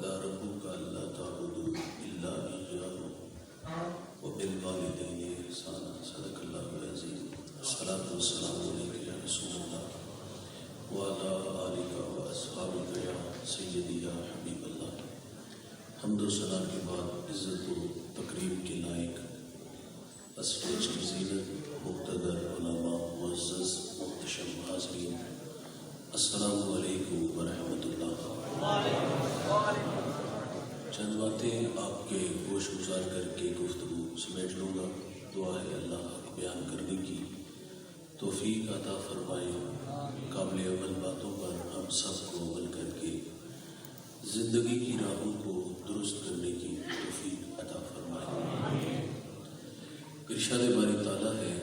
وقضى ربك ألا تعبدوا إلا إياه وبالوالدين إحسانا صدق الله العظيم. الصلاة والسلام عليك يا رسول الله وعلى آلك وأصحابك يا سيدي يا حبيب اللہ. حمد و ثنا کے بعد عزت و تکریم کے لائق اسٹیج کی زینت مقتدر علماء معزز محتشم حاضرین، السلام علیکم ورحمۃ اللہ. چند باتیں آپ کے گوش گزار کر کے گفتگو سمیٹ لوں گا. دعا ہے اللہ حق بیان کرنے کی توفیق عطا فرمائے. قابل عمل باتوں پر ہم سب کو عمل کر کے زندگی کی راہوں کو درست کرنے کی توفیق عطا فرمائے. ارشاد باری تعالیٰ ہے،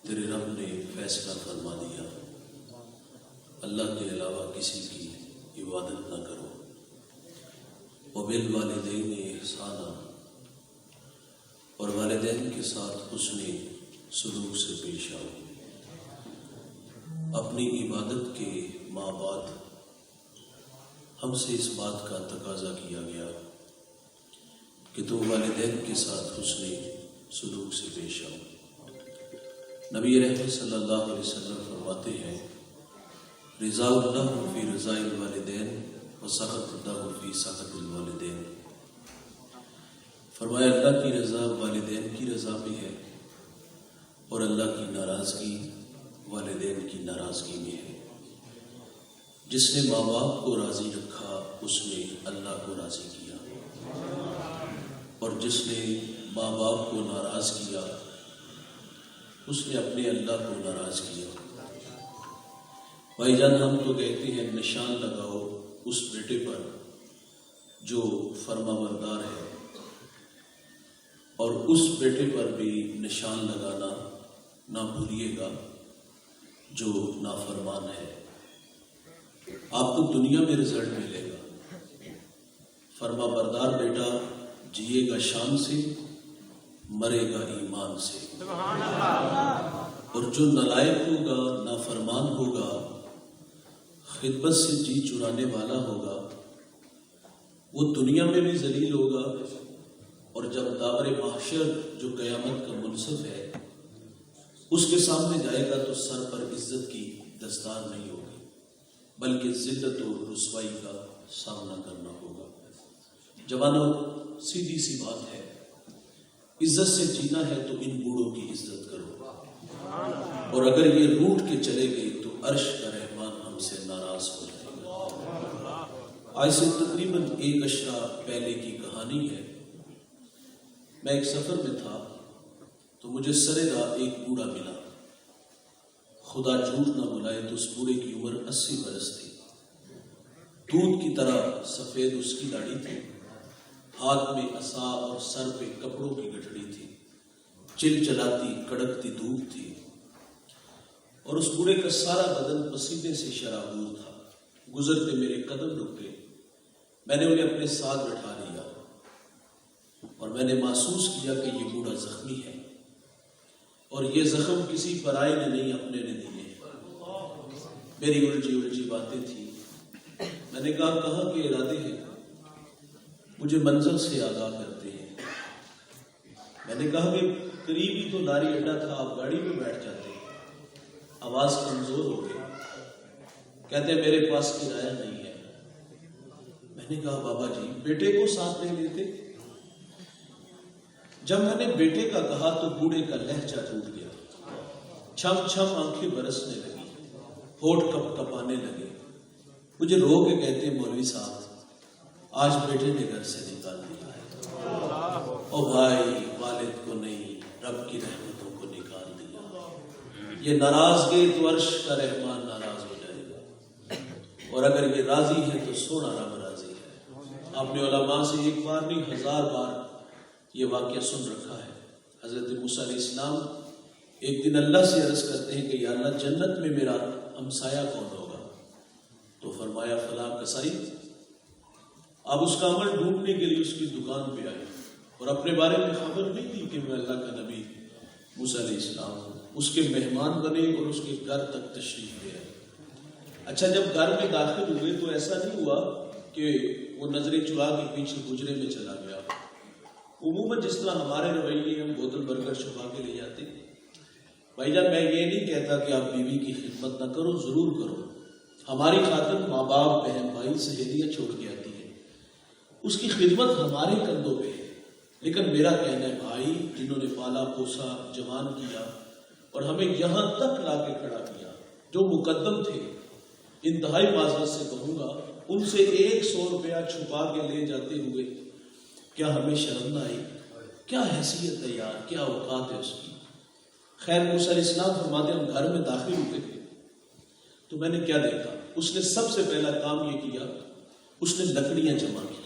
تیرے رب نے فیصلہ فرما دیا اللہ کے علاوہ کسی کی عبادت نہ کرو. وبالوالدین احسانا، اور والدین کے ساتھ حسن سلوک سے پیش آؤ. اپنی عبادت کے ماں بعد ہم سے اس بات کا تقاضا کیا گیا کہ تم والدین کے ساتھ حسن سلوک سے پیش آؤ. نبی رحمت صلی اللہ علیہ وسلم فرماتے ہیں، رضا اللہ فی رضا الوالدین وسخط اللہ فی سخط الوالدین. فرمایا اللہ کی رضا والدین کی رضا میں ہے اور اللہ کی ناراضگی والدین کی ناراضگی میں ہے. جس نے ماں باپ کو راضی رکھا اس نے اللہ کو راضی کیا، اور جس نے ماں باپ کو ناراض کیا اس نے اپنے اللہ کو ناراض کیا. بھائی جان، ہم تو کہتے ہیں نشان لگاؤ اس بیٹے پر جو فرما بردار ہے، اور اس بیٹے پر بھی نشان لگانا نہ بھولیے گا جو نافرمان ہے. آپ کو دنیا میں رزلٹ ملے گا. فرما بردار بیٹا جیے گا شان سے، مرے گا ایمان سے. اور جو نالائق ہوگا، نافرمان ہوگا، خدمت سے جی چرانے والا ہوگا، وہ دنیا میں بھی ذلیل ہوگا، اور جب داور محشر جو قیامت کا منصف ہے اس کے سامنے جائے گا تو سر پر عزت کی دستار نہیں ہوگی بلکہ ذلت و رسوائی کا سامنا کرنا ہوگا. جوانوں، سیدھی سی بات ہے، عزت سے جینا ہے تو ان بوڑھوں کی عزت کرو، اور اگر یہ روٹ کے چلے گئے تو عرش کا رحمان ہم سے ناراض ہو جائے گا. آج سے تقریباً 1 عشرہ پہلے کی کہانی ہے. میں ایک سفر میں تھا تو مجھے سرے راہ ایک بوڑھا ملا. خدا جھوٹ نہ بلائے تو اس بوڑھے کی عمر 80 برس تھی. دودھ کی طرح سفید اس کی داڑھی تھی، ہاتھ میں عصا اور سر پہ کپڑوں کی گٹھڑی تھی. چل چلاتی کڑکتی دھوپ تھی، اور اس بوڑھے کا سارا بدن پسینے سے شرابور تھا. گزرتے میرے قدم رک گئے. میں نے انہیں اپنے ساتھ بٹھا لیا اور میں نے محسوس کیا کہ یہ بوڑھا زخمی ہے، اور یہ زخم کسی پرائے نے نہیں اپنے نے دیے. میری الجھی باتیں تھیں. میں نے کہا کہاں کے ارادے ہیں؟ مجھے منزل سے آگاہ کرتے ہیں. میں نے کہا کہ قریب ہی تو لاری اڈا تھا، آپ گاڑی میں بیٹھ جاتے. آواز کمزور ہو گئی. کہتے ہیں میرے پاس کرایہ نہیں ہے. میں نے کہا بابا جی بیٹے کو ساتھ نہیں لیتے؟ جب میں نے بیٹے کا کہا تو بوڑھے کا لہجہ ٹوٹ گیا. چھم چھم آنکھیں برسنے لگی، ہونٹ کپ کپانے لگے. مجھے رو کے کہتے مولوی صاحب آج بیٹے نے گھر سے نکال دیا ہے. او بھائی، والد کو نہیں رب کی رحمتوں کو نکال دیا. یہ ناراض گئے تو عرش کا رحمان ناراض ہو جائے گا، اور اگر یہ راضی ہے تو سونا رب راضی ہے. آپ نے علماء سے 1 بار نہیں 1000 بار یہ واقعہ سن رکھا ہے. حضرت موسیٰ علیہ السلام ایک دن اللہ سے عرض کرتے ہیں کہ یا اللہ جنت میں میرا ہمسایہ کون ہوگا؟ تو فرمایا فلاں کسائی. آپ اس کا عمل ڈھونڈنے کے لیے اس کی دکان پہ آئے اور اپنے بارے میں خبر نہیں دی کہ میں اللہ کا نبی موسیٰ علیہ السلام ہوں. اس کے مہمان بنے اور اس کے گھر تک تشریف لے آئے. اچھا، جب گھر میں داخل ہوئے تو ایسا نہیں ہوا کہ وہ نظریں چرا کے پیچھے گجرے میں چلا گیا۔ عموماً جس طرح ہمارے رویے ہم بوتل بھر کر چھپا کے لے جاتے ہیں۔ بھائی جان میں یہ نہیں کہتا کہ آپ بیوی کی خدمت نہ کرو، ضرور کرو۔ ہماری خاطر ماں باپ، بہن بھائی، سہیلیاں چھوڑ کے آتی ہیں، اس کی خدمت ہمارے کندھوں پہ ہے۔ لیکن میرا کہنا ہے بھائی جنہوں نے پالا پوسا، جوان کیا اور ہمیں یہاں تک لا کے کھڑا کیا، جو مقدم تھے، انتہائی معذرت سے کہوں گا، ان سے 100 روپیہ چھپا کے لے جاتے ہوئے کیا ہمیں شرم نہ آئی؟ کیا حیثیت ہے یار، کیا اوقات ہے اس کی۔ خیر موسیٰ علیہ السلام فرماتے ہم گھر میں داخل ہوئے تھے تو میں نے کیا دیکھا، اس نے سب سے پہلا کام یہ کیا، اس نے لکڑیاں جمع کی،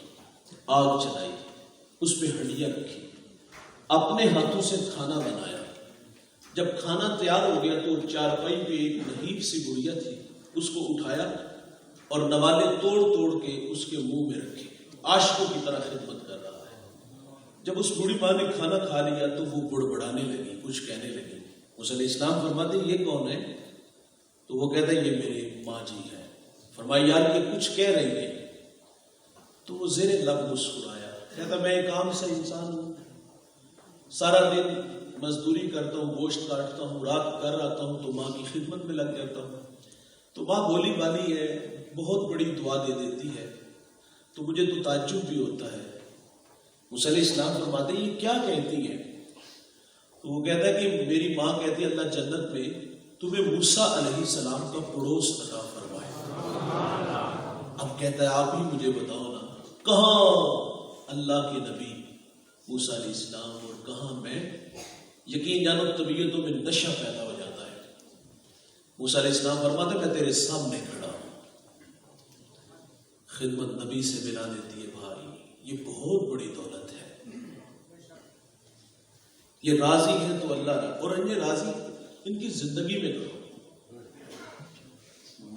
آگ چلائی، اس پہ ہنڈیاں رکھی، اپنے ہاتھوں سے کھانا بنایا۔ جب کھانا تیار ہو گیا تو چارپائی پہ ایک نحیف سی گڑیا تھی، اس کو اٹھایا اور نوالے توڑ توڑ کے اس کے منہ میں رکھے، عاشقوں کی طرح خدمت کر رہا ہے۔ جب اس بوڑھی ماں نے کھانا کھا لیا تو وہ بڑبڑانے لگی، کچھ کہنے لگی۔ موسیٰ علیہ السلام فرماتے یہ کون ہے؟ تو وہ کہتا ہے یہ میرے ماں جی ہے۔ فرمایا یار یہ کچھ کہہ رہی ہے؟ تو وہ زیر لب مسکرایا، کہتا میں ایک عام سا انسان ہوں، سارا دن مزدوری کرتا ہوں، گوشت کاٹتا ہوں، رات گھر آتا ہوں تو ماں کی خدمت میں لگ جاتا ہوں، تو ماں بولی بالی ہے، بہت بڑی دعا دے دیتی ہے، تو مجھے تو تعجب بھی ہوتا ہے۔ موسیٰ علیہ السلام فرماتے ہیں یہ کیا کہتی ہے؟ تو وہ کہتا ہے کہ میری ماں کہتی ہے اللہ جنت میں تمہیں موسیٰ علیہ السلام کا پڑوس عطا فرمائے۔ اب کہتا ہے آپ ہی مجھے بتاؤ نا، کہاں اللہ کے نبی موسیٰ علیہ السلام اور کہاں میں؟ یقین جانو طبیعتوں میں نشہ پیدا ہو جاتا ہے۔ موسیٰ علیہ السلام فرماتے میں تیرے سامنے کھڑا ہوں، خدمت نبی سے ملا دیتی ہے بھائی، یہ بہت بڑی دولت ہے۔ یہ راضی ہے تو اللہ رہا، اور یہ راضی ان کی زندگی میں کرو۔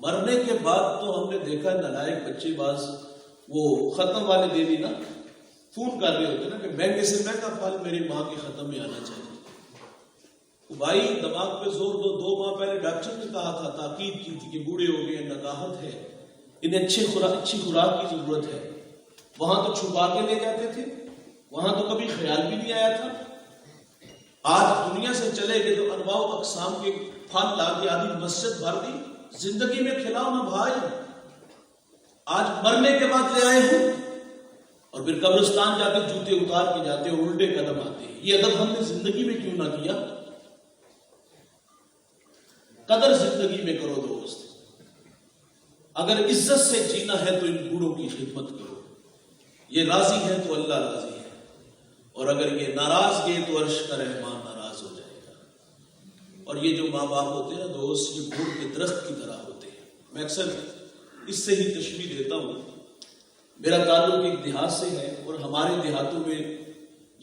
مرنے کے بعد تو ہم نے دیکھا نالائق بچے باز وہ ختم والے دے دی نا، فون کر رہے ہوتے نا کہ مہنگے سے مہنگا پھل میری ماں کے ختم میں آنا چاہیے۔ بھائی دماغ پہ زور دو، 2 ماہ پہلے ڈاکٹر نے کہا تھا، تاکید کی تھی کہ بوڑھے ہو گئے، نکاحت ہے، انہیں اچھی خوراک کی ضرورت ہے۔ وہاں تو چھپا کے لے جاتے تھے، وہاں تو کبھی خیال بھی نہیں آیا تھا۔ آج دنیا سے چلے گئے تو انواع و اقسام کے پھل لا کے آدھی مسجد بھر دی، زندگی میں کھلاؤ نا بھائی۔ آج مرنے کے بعد لے آئے ہوں اور پھر قبرستان جا کے جوتے اتار کے جاتے ہیں، الٹے قدم آتے ہیں۔ یہ ادب ہم نے زندگی میں کیوں نہ کیا؟ قدر زندگی میں کرو دوست۔ اگر عزت سے جینا ہے تو ان بوڑھوں کی خدمت کرو، یہ راضی ہے تو اللہ راضی ہے، اور اگر یہ ناراض گئے تو عرش کا رحمان ناراض ہو جائے گا۔ اور یہ جو ماں باپ ہوتے ہیں دوست، یہ بھوٹ کے درخت کی طرح ہوتے ہیں۔ میں اکثر اس سے ہی تشبیہ دیتا ہوں، میرا تعلق ایک دیہات سے ہے، اور ہمارے دیہاتوں میں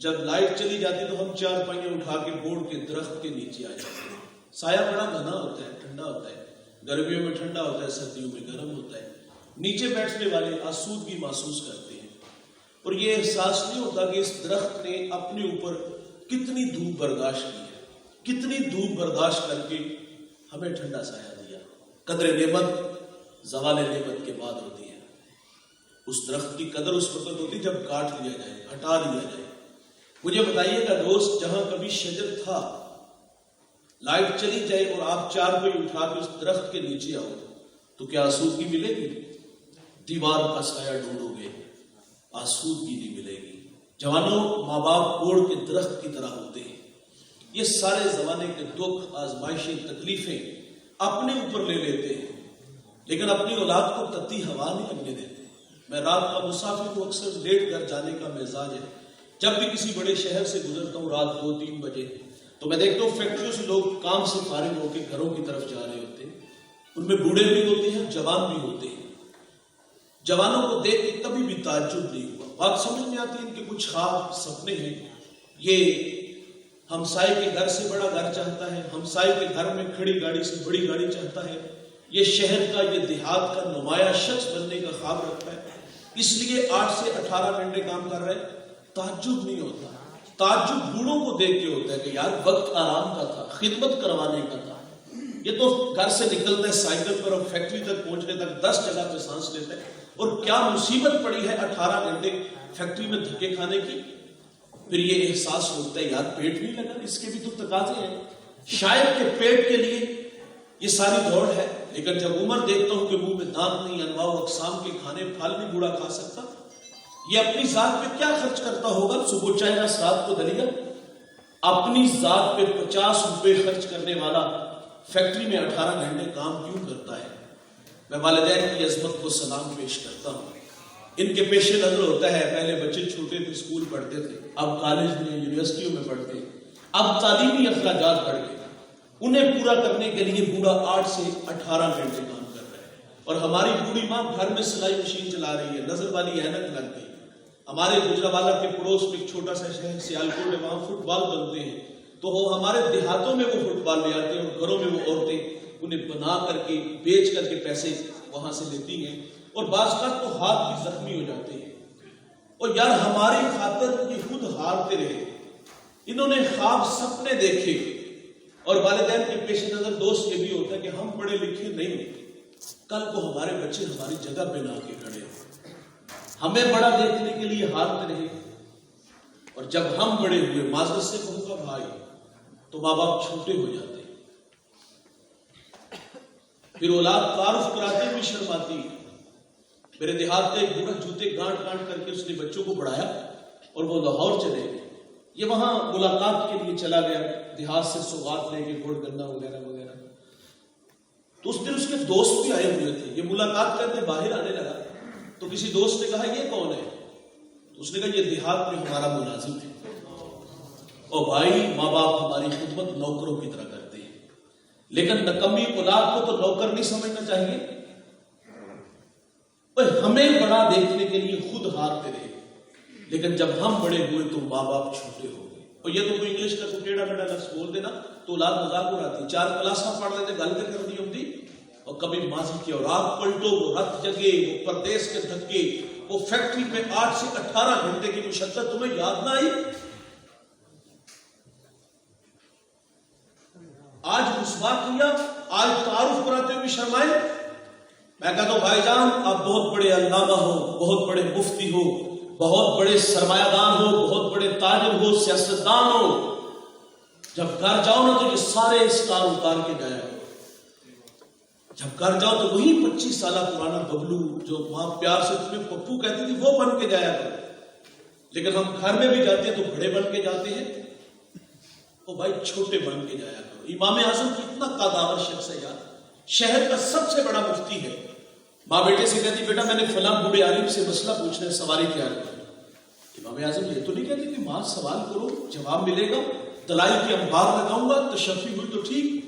جب لائٹ چلی جاتی تو ہم 4 پہیے اٹھا کے بوٹ کے درخت کے نیچے آ جاتے ہیں۔ سایہ بڑا گھنا ہوتا ہے، ٹھنڈا ہوتا ہے، گرمیوں میں ٹھنڈا ہوتا ہے، سردیوں میں گرم ہوتا ہے۔ نیچے بیٹھنے والے آسودگی محسوس کرتے ہیں، اور یہ احساس نہیں ہوتا کہ اس درخت نے اپنے اوپر کتنی دھوپ برداشت کی ہے، کتنی دھوپ برداشت کر کے ہمیں ٹھنڈا سایہ دیا۔ قدر نعمت زوال نعمت کے بعد ہوتی ہے۔ اس درخت کی قدر اس وقت ہوتی جب کاٹ لیا جائے، ہٹا دیا جائے۔ مجھے بتائیے گا دوست، جہاں کبھی شجر تھا، لائٹ چلی جائے اور آپ 4 پہیے اٹھا کے اس درخت کے نیچے آؤ تو کیا آسودگی ملے گی؟ دیوار کا سایہ ڈھونڈو گے، آسودگی نہیں ملے گی۔ جوانوں، ماں باپ کوڑ کے درخت کی طرح ہوتے ہیں۔ یہ سارے زمانے کے دکھ، آزمائشیں، تکلیفیں اپنے اوپر لے لیتے ہیں، لیکن اپنی اولاد کو تتی ہوا نہیں لگنے دیتے۔ میں رات کا مسافر کو اکثر لیٹ گھر جانے کا مزاج ہے۔ جب بھی کسی بڑے شہر سے گزرتا ہوں رات 2-3 بجے تو میں دیکھتا ہوں فیکٹریوں سے لوگ کام سے فارغ ہو کے گھروں کی طرف جا رہے ہوتے ہیں۔ ان میں بوڑھے بھی ہوتے ہیں، جوان بھی ہوتے ہیں۔ جوانوں کو دیکھ کے کبھی بھی تعجب نہیں ہوا۔ بات سمجھ میں آتی ہے ان کے کچھ خواب سپنے ہیں۔ یہ ہمسائے کے گھر سے بڑا گھر چاہتا ہے، ہمسائے کے گھر میں کھڑی گاڑی سے بڑی گاڑی چاہتا ہے، یہ شہر کا، یہ دیہات کا نمایاں شخص بننے کا خواب رکھتا ہے، اس لیے 8 سے 18 گھنٹے کام کر رہے ہیں۔ تعجب نہیں ہوتا، تعجب بوڑھوں کو دیکھ کے ہوتا ہے کہ یار وقت آرام کا تھا، خدمت کروانے کا تھا۔ یہ تو گھر سے نکلتا ہے سائیکل پر اور فیکٹری تک پہنچنے تک 10 جگہ پہ سانس لیتا ہے، اور کیا مصیبت پڑی ہے 18 گھنٹے فیکٹری میں دھکے کھانے کی. پھر یہ احساس ہوتا ہے یار پیٹ نہیں لگا، اس کے بھی تو تقاضے ہیں، شاید کہ پیٹ کے لیے یہ ساری دوڑ ہے. لیکن جب عمر دیکھتا ہوں کہ منہ میں دانت نہیں، انواع و اقسام کے کھانے پھل نہیں بوڑھا کھا سکتا، یہ اپنی ذات پہ کیا خرچ کرتا ہوگا؟ صبح چائے نہ رات کو دلیا. اپنی ذات پہ 50 روپے خرچ کرنے والا فیکٹری میں 18 گھنٹے کام کیوں کرتا ہے؟ میں والدین کی عظمت کو سلام پیش کرتا ہوں. ان کے پیش نظر ہوتا ہے پہلے بچے چھوٹے تھے اسکول پڑھتے تھے، اب کالج میں یونیورسٹیوں میں پڑھتے ہیں، اب تعلیمی اخراجات بڑھ گئے، انہیں پورا کرنے کے لیے بوڑھا 8 سے 18 گھنٹے کام کر رہا ہے. اور ہماری بوڑھی ماں گھر میں سلائی مشین چلا رہی ہے، نظر والی اینک لگ گئی. ہمارے گجرانوالہ کے پڑوس میں ایک چھوٹا سا شہر سیالکوٹ ہے، وہاں فٹ بال بنتے ہیں، تو وہ ہمارے دیہاتوں میں وہ فٹ بال لے آتے ہیں اور گھروں میں وہ عورتیں انہیں بنا کر کے بیچ کر کے پیسے وہاں سے لیتی ہیں، اور بعض کا تو ہاتھ بھی زخمی ہو جاتے ہیں. اور یار ہماری خاطر یہ خود ہارتے رہے. انہوں نے خواب سپنے دیکھے، اور والدین کے پیش نظر دوست یہ بھی ہوتا ہے کہ ہم پڑھے لکھے نہیں، کل کو ہمارے بچے ہماری جگہ پہ نہ کے کھڑے ہوں، ہمیں بڑا دیکھنے کے لیے ہارتے رہے. اور جب ہم بڑے ہوئے، معذرت سے کہوں گا بھائی، تو ماں باپ چھوٹے ہو جاتے ہیں. پھر اولاد تعارف کراتے بھی شرماتی. میرے دیہات کا ایک بوڑھا جوتے گانٹ گانٹ کر کے اس نے بچوں کو پڑھایا اور وہ لاہور چلے گئے. یہ وہاں ملاقات کے لیے چلا گیا، دیہات سے سوغات لے کے گڑ گنا وغیرہ وغیرہ. تو اس دن اس کے دوست بھی آئے ہوئے تھے. یہ ملاقات کرنے باہر آنے لگا تو کسی دوست نے کہا یہ کون ہے؟ تو اس نے کہا یہ دیہات میں ہمارا ملازم ہے. اور بھائی ماں باپ ہماری خدمت نوکروں کی طرح کرتے ہیں، لیکن نکمی اولاد کو تو نوکر نہیں سمجھنا چاہیے. ہمیں بڑا دیکھنے کے لیے خود ہارتے رہے، لیکن جب ہم بڑے ہوئے تو ماں باپ چھوٹے ہو گئے. اور یہ تو کوئی انگلش کا کوئی ٹیڑھا میڑھا لفظ بول دینا تو اولاد مذاق اڑاتی. 4 کلاساں پڑھ لیتے گل کے کر دی ہوتی. اور کبھی ماضی کی اورات پلٹو، وہ رت جگے، وہ پردیس کے دھکے، وہ فیکٹری پہ 8 سے 18 گھنٹے کی مشقت تمہیں یاد نہ آئی؟ آج رسوا کیا، آج تعارف کراتے ہوئے شرمائے. میں کہتا ہوں بھائی جان آپ بہت بڑے علامہ ہو، بہت بڑے مفتی ہو، بہت بڑے سرمایہ دار ہو، بہت بڑے تاجر ہو، سیاستدان ہو، جب گھر جاؤ نا تو یہ سارے اسٹار اتار کے جایا کرو. جب گھر جاؤ تو وہی 25 سالہ پرانا ببلو جو ماں پیار سے تمہیں پپو کہتی تھی وہ بن کے جایا کرو. لیکن ہم گھر میں بھی جاتے ہیں تو بڑے بن کے جاتے ہیں، وہ بھائی چھوٹے بن کے جایا کرو. امام اعظم کتنا قداور شخص ہے یار، شہر کا سب سے بڑا مفتی ہے. ماں بیٹے سے کہتی بیٹا میں نے فلاں بوڑھے عالم سے مسئلہ پوچھنا ہے، سواری تیار کرو. امام اعظم یہ تو نہیں کہتے کہ ماں سوال کرو جواب ملے گا، دلائل کی انبار لگاؤں گا، تشفی ہوئی تو ٹھیک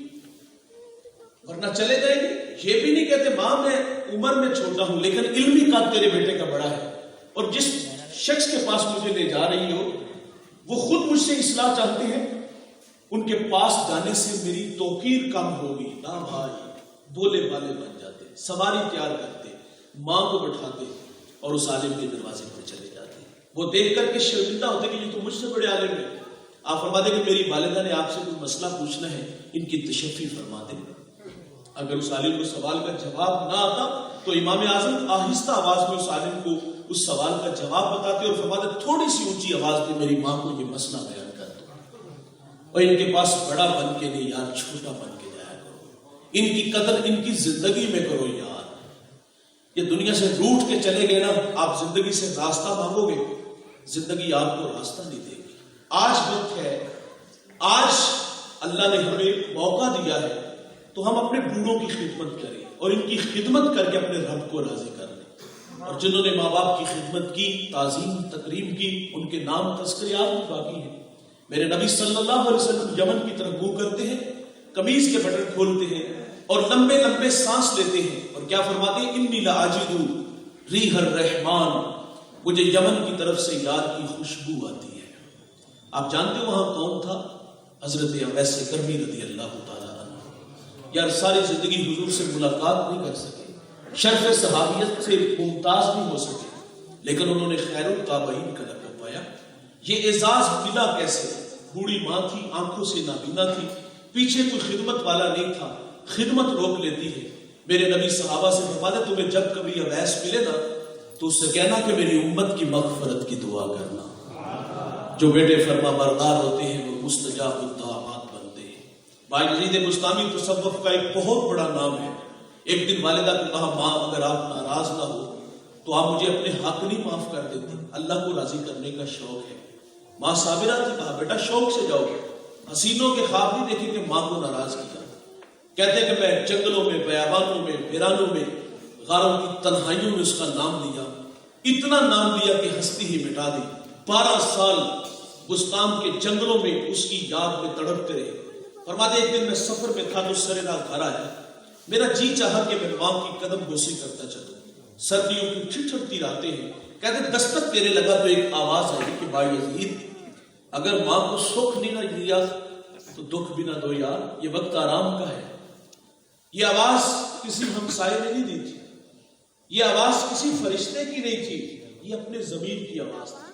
ورنہ چلے جائیں گے. یہ بھی نہیں کہتے ماں میں عمر میں چھوٹا ہوں لیکن علمی قد تیرے بیٹے کا بڑا ہے، اور جس شخص کے پاس مجھے لے جا رہی ہو وہ خود مجھ سے اصلاح چاہتے ہیں، ان کے پاس جانے سے میری توقیر کم ہوگی. نہ بھائی، بولے والے بن جاتے، سواری تیار کرتے، ماں کو بٹھاتے اور اس عالم کے دروازے پر چلے جاتے. وہ دیکھ کر کے شرمندہ ہوتے کہ یہ تو مجھ سے بڑے عالم ہیں. آپ فرما دیں کہ میری والدہ نے آپ سے کوئی مسئلہ پوچھنا ہے، ان کی تشفی فرما دیں. اگر اس عالم کو سوال کا جواب نہ آتا تو امام اعظم آہستہ آواز میں اس عالم کو اس سوال کا جواب بتاتے اور فرماتے تھوڑی سی اونچی آواز میں میری ماں کو یہ مسئلہ بیان کر دو. اور ان کے پاس بڑا بن کے نہیں یار، چھوٹا بن کے جایا کرو. ان کی قدر ان کی زندگی میں کرو یار. یہ دنیا سے روٹ کے چلے گئے نا، آپ زندگی سے راستہ مانگو گے، زندگی آپ کو راستہ نہیں دے گی. آج وقت ہے، آج اللہ نے ہمیں موقع دیا ہے تو ہم اپنے بوڑھوں کی خدمت کریں اور ان کی خدمت کر کے اپنے رب کو راضی کر لیں. اور جنہوں نے ماں باپ کی خدمت کی، تعظیم تکریم کی، ان کے نام تذکریات بھی باقی ہیں. میرے نبی صلی اللہ علیہ وسلم یمن کی طرف منہ کرتے ہیں، قمیض کے بٹن کھولتے ہیں اور لمبے لمبے سانس لیتے ہیں اور کیا فرماتے ہیں؟ انی لاجد ریح الرحمان، مجھے یمن کی طرف سے یار کی خوشبو آتی ہے. آپ جانتے ہو وہاں کون تھا؟ حضرت اویس کرمی رضی اللہ تعالیٰ عنہ. یار ساری زندگی حضور سے ملاقات نہیں کر سکے، شرف صحابیت سے ممتاز نہیں ہو سکے، لیکن انہوں نے خیر التابعین کا لقب پایا. یہ اعزاز ملا کیسے؟ بوڑھی ماں تھی، آنکھوں سے نابینا تھی، پیچھے کوئی خدمت والا نہیں تھا، خدمت روک لیتی ہے. میرے نبی صحابہ سے فرماتے تمہیں جب کبھی اویس ملے نا تو اس سے کہنا کہ میری امت کی مغفرت کی دعا کرنا. جو بیٹے فرما بردار ہوتے ہیں وہ مستجاب الدعوات بنتے ہیں. بھائی یزید بستامی تصوف کا ایک بہت بڑا نام ہے. ایک دن والدہ کو کہا ماں اگر آپ ناراض نہ ہو تو آپ مجھے اپنے حق نہیں معاف کر دیتی, اللہ کو راضی کرنے کا شوق ہے. ماں صابرہ نے کہا بیٹا شوق سے جاؤ, حسینوں کے خواب نہیں دیکھے کہ ماں کو ناراض کیا. کہتے کہ میں جنگلوں میں, بیابانوں میں, ویرانوں میں, غاروں کی تنہائیوں میں اس کا نام لیا, اتنا نام لیا کہ ہستی ہی مٹا دی. 12 سال بستان کے جنگلوں میں اس کی یاد میں تڑپتے رہے. فرماتے ایک دن میں سفر میں تھا تو سرے راہ گھر آیا, میرا جی چاہا کہ میں ماں کی قدم بوسی کرتا چلوں. سردیوں کی ٹھٹھڑتی راتیں ہیں. کہتے دستک دینے لگا تو ایک آواز آئی کہ بھائی یزید اگر ماں کو سکھ نہیں نہ دیا تو دکھ بھی نہ دو یار, یہ وقت آرام کا ہے. یہ آواز کسی ہمسائے نے نہیں دی تھی, یہ آواز کسی فرشتے کی نہیں تھی, یہ اپنے ضمیر کی آواز تھی.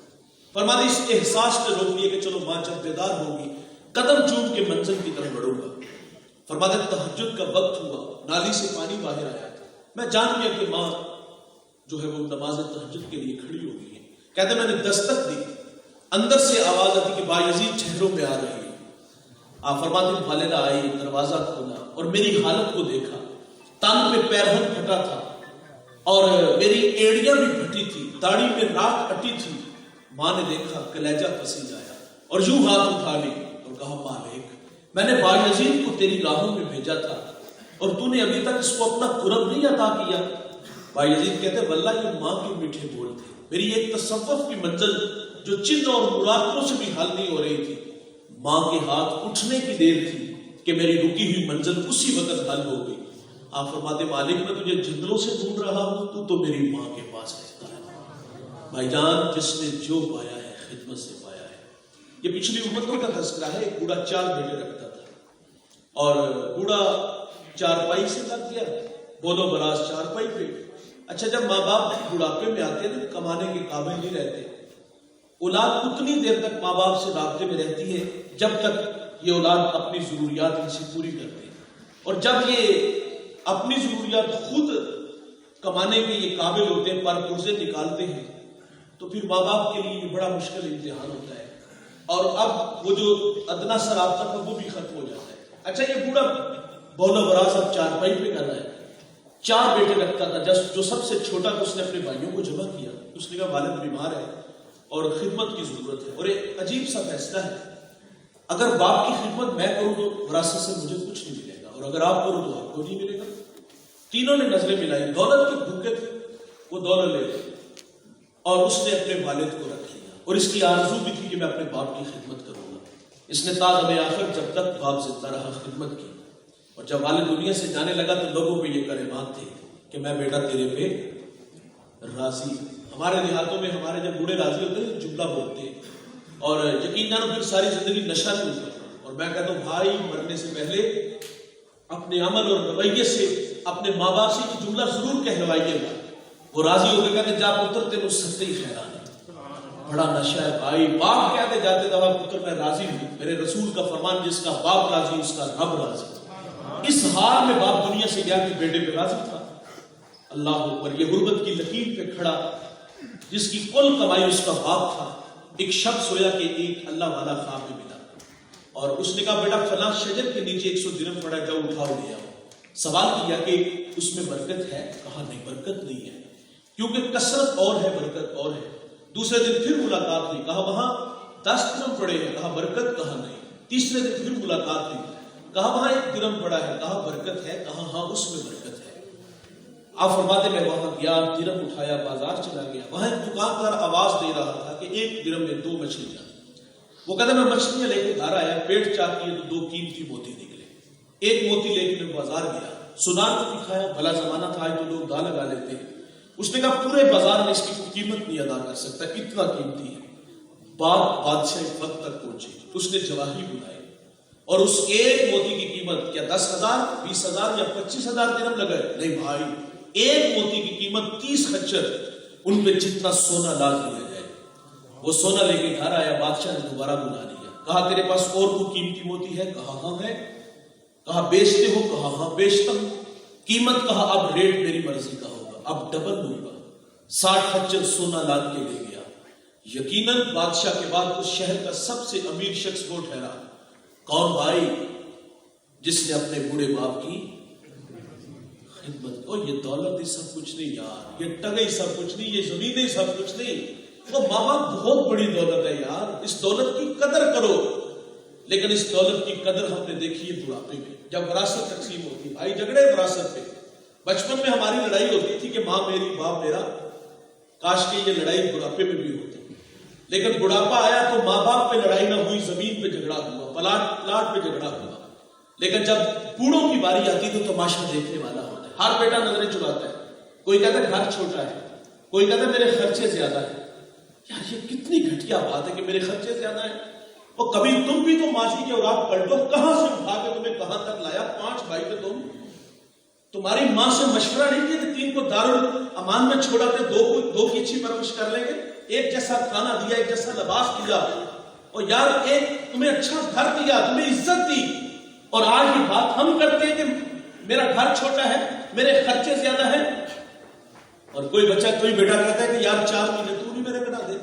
فرماتے اس احساس نے روک لیا کہ چلو ماں جب بیدار ہوگی قدم چوم کے منزل کی طرف بڑھوں گا. فرماتے تہجد کا وقت ہوا, نالی سے پانی باہر آیا, میں جان گیا کہ ماں جو ہے وہ نماز تہجد کے لیے کھڑی ہو گئی ہے. کہتے میں نے دستک دی, اندر سے آواز آتی کہ با یزید چہروں میں آ رہی ہے. آپ فرماتے والدہ آئی, دروازہ کھولا اور میری حالت کو دیکھا. تان پہ پیرہن پھٹا تھا اور میری ایڑیاں بھی پھٹی تھی, داڑھی میں راکھ اٹی تھی. ماں نے دیکھا, کلیجہ پسیج آیا اور یوں ہاتھ اٹھا لی اور کہا مالک میں نے با یزید کو تیری راہوں میں بھیجا تھا اور تو نے ابھی تک اس کو اپنا قرب نہیں عطا کیا. با یزید کہتے واللہ یہ ماں کے میٹھے بول تھے. میری ایک تصوف کی منزل جو چند اور مراقبوں سے بھی حل نہیں ہو رہی تھی, ماں کے ہاتھ اٹھنے کی دیر تھی کہ میری رکی ہوئی منزل اسی وقت حل ہو گئی. آپ فرماتے مالک میں تجھے جنگلوں سے ڈھونڈ رہا ہوں, تو میری ماں کے پاس رہتا ہے. بھائی جان جس نے جو پایا ہے خدمت سے پایا ہے. یہ پچھلی امتوں کا تذکرہ ہے. ایک بوڑھا 4 بیٹے رکھتا تھا اور بوڑھا چارپائی سے لگ گیا, بولو براز چارپائی پہ. اچھا جب ماں باپ بڑھاپے میں آتے ہیں کمانے کے قابل نہیں رہتے, اولاد اتنی دیر تک ماں باپ سے رابطے میں رہتی ہے جب تک یہ اولاد اپنی ضروریات ان سے پوری کرتے ہیں, اور جب یہ اپنی ضروریات خود کمانے کے یہ قابل ہوتے ہیں, پر پرزے نکالتے ہیں, تو پھر ماں باپ کے لیے یہ بڑا مشکل امتحان ہوتا ہے. اور اب وہ جو ادنا سا رابطہ تھا وہ بھی ختم ہو جاتا ہے. اچھا یہ بوڑھا بولو براز اب چارپائی پہ کر رہا ہے. 4 بیٹے رکھتا تھا, جو سب سے چھوٹا تھا اس نے اپنے بھائیوں کو جمع کیا. اس نے کہا والد بیمار ہے اور خدمت کی ضرورت ہے, اور ایک عجیب سا فیصلہ ہے, اگر باپ کی خدمت میں کروں تو وراثت سے مجھے کچھ نہیں ملے گا, اور اگر آپ کرو تو آپ کو نہیں ملے گا. تینوں نے نظریں ملائی, دولت کے بھوکے تھے, وہ دولت لے گئے اور اس نے اپنے والد کو رکھ لیا. اور اس کی آرزو بھی تھی کہ میں اپنے باپ کی خدمت کروں گا. اس نے تا دم آخر جب تک باپ زندہ رہا خدمت کی, اور جب والد دنیا سے جانے لگا تو لوگوں پہ یہ کلمات تھے کہ میں بیٹا تیرے پہ راضی. ہمارے دیہاتوں میں ہمارے جب بوڑھے راضی ہوتے ہیں جملہ بولتے ہیں, اور یقین جانو پھر ساری زندگی نشہ نہیں ہوتا. اور میں کہتا ہوں بھائی مرنے سے پہلے اپنے عمل اور رویے سے اپنے ماں باپ سے یہ جملہ ضرور کہلوائیے گا. وہ راضی ہو کے کہتے جا پتر تیرے سستے ہی خیران ہے. بڑا نشہ ہے بھائی. باپ کہتے جاتے دوا پتر میں راضی ہوں, میرے رسول کا فرمان جس کا باپ راضی اس کا رب راضی. اس حال میں باپ دنیا سے گیا کہ بیٹے پہ راضی تھا. اللہ اکبر. یہ غربت کی لکیر پہ کھڑا جس کی کل کمائی اس کا باپ تھا, ایک شخص سویا کہ ایک اللہ والا خواب میں ملا, اور اس نے کہا بیٹا فلاں شجر کے نیچے 100 درہم پڑا ہے, جاؤ اٹھاؤ لے آؤ. سوال کیا کہ اس میں برکت ہے؟ کہا نہیں برکت نہیں ہے, کیونکہ کثرت اور ہے برکت اور ہے. دوسرے دن پھر ملاقات ہوئی, کہا وہاں 10 درہم پڑے ہیں, کہا برکت, کہا نہیں. تیسرے دن پھر ملاقات ہوئی, کہا وہاں 1 درہم پڑا ہے, کہا برکت ہے, کہا ہاں اس میں برکت ہے. آپ فرماتے میں وہاں گیا, درہم اٹھایا, بازار چلا گیا. وہاں ایک دکاندار آواز دے رہا تھا کہ 1 درہم میں 2 مچھلیاں. وہ کہتا میں مچھلیاں لے کے گھر آیا, پیٹ چاک کیے تو 2 قیمتی موتی نکلے. 1 موتی لے کے میں بازار گیا, سنان کو دکھایا, بھلا زمانہ تھا آج تو لوگ دا لگا لیتے ہیں. اس نے کہا پورے بازار میں اس کی قیمت نہیں ادا کر سکتا, اتنا قیمتی ہے. بادشاہ وقت تک پہنچے, اس نے جواہری بلائے, اور اس 1 موتی کی قیمت کیا 10,000 20,000 یا 25,000 درہم لگے؟ نہیں بھائی, 1 موتی کی قیمت 30 خچر, ان پہ جتنا سونا لاز لیا جائے. وہ سونا لے کے گھر آیا, بادشاہ نے دوبارہ بلا لیا, کہا تیرے پاس اور کوئی قیمتی موتی ہے؟ کہا ہاں ہے. کہا بیچتے ہو؟ کہا ہاں بیچتا ہوں۔ قیمت؟ کہا اب ریٹ میری مرضی کا ہوگا، اب ڈبل لوں گا۔ 60 خچر سونا لاد کے لے گیا۔ یقیناً بادشاہ کے بعد اس شہر کا سب سے امیر شخص وہ ٹھہرا۔ کون بھائی؟ جس نے اپنے بوڑھے باپ کی خدمت۔ اور یہ دولت ہی سب کچھ نہیں یار، یہ ٹگئی سب کچھ نہیں، یہ زمینیں سب کچھ نہیں، وہ ماں باپ بہت بڑی دولت ہے یار، اس دولت کی قدر کرو۔ لیکن اس دولت کی قدر ہم نے دیکھی ہے بڑھاپے میں، جب وراثت تقسیم ہوتی، بھائی جھگڑے وراثت پہ۔ بچپن میں ہماری لڑائی ہوتی تھی کہ ماں میری باپ میرا، کاش کہ یہ لڑائی بڑھاپے میں بھی ہوتی، لیکن بڑھاپا آیا تو ماں باپ پہ لڑائی نہ ہوئی، زمین پہ جھگڑا ہوا، پلاٹ پہ جھگڑا ہوا۔ لیکن جب بوڑھوں کی باری آتی تو تماشا دیکھنے والا ہوتا ہے، ہر بیٹا نظریں چلاتا ہے، کوئی کہتا ہے گھر چھوٹا ہے، کوئی کہتا ہے میرے خرچے زیادہ ہیں۔ یار یہ کتنی گھٹیا بات ہے کہ میرے خرچے زیادہ ہیں، اور کبھی تم بھی تو ماضی کے اولاد پلٹو، کہاں سے اٹھا کے تمہیں کہاں تک لایا؟ 5 بھائی تھے تم، تمہاری ماں سے مشورہ نہیں کیا کہ 3 کو دارالامان میں چھوڑا تھے، 2 کی اچھی پرورش کر لیں گے، ایک جیسا کھانا دیا، ایک جیسا لباس دیا، اور یار ایک تمہیں اچھا گھر دیا، تمہیں عزت دی، اور آج یہ بات ہم کرتے ہیں کہ میرا گھر چھوٹا ہے، میرے خرچے زیادہ ہیں۔ اور کوئی بچہ کوئی بیٹا کہتا ہے کہ یار 4 مہینے تو نہیں میرے بنا دے۔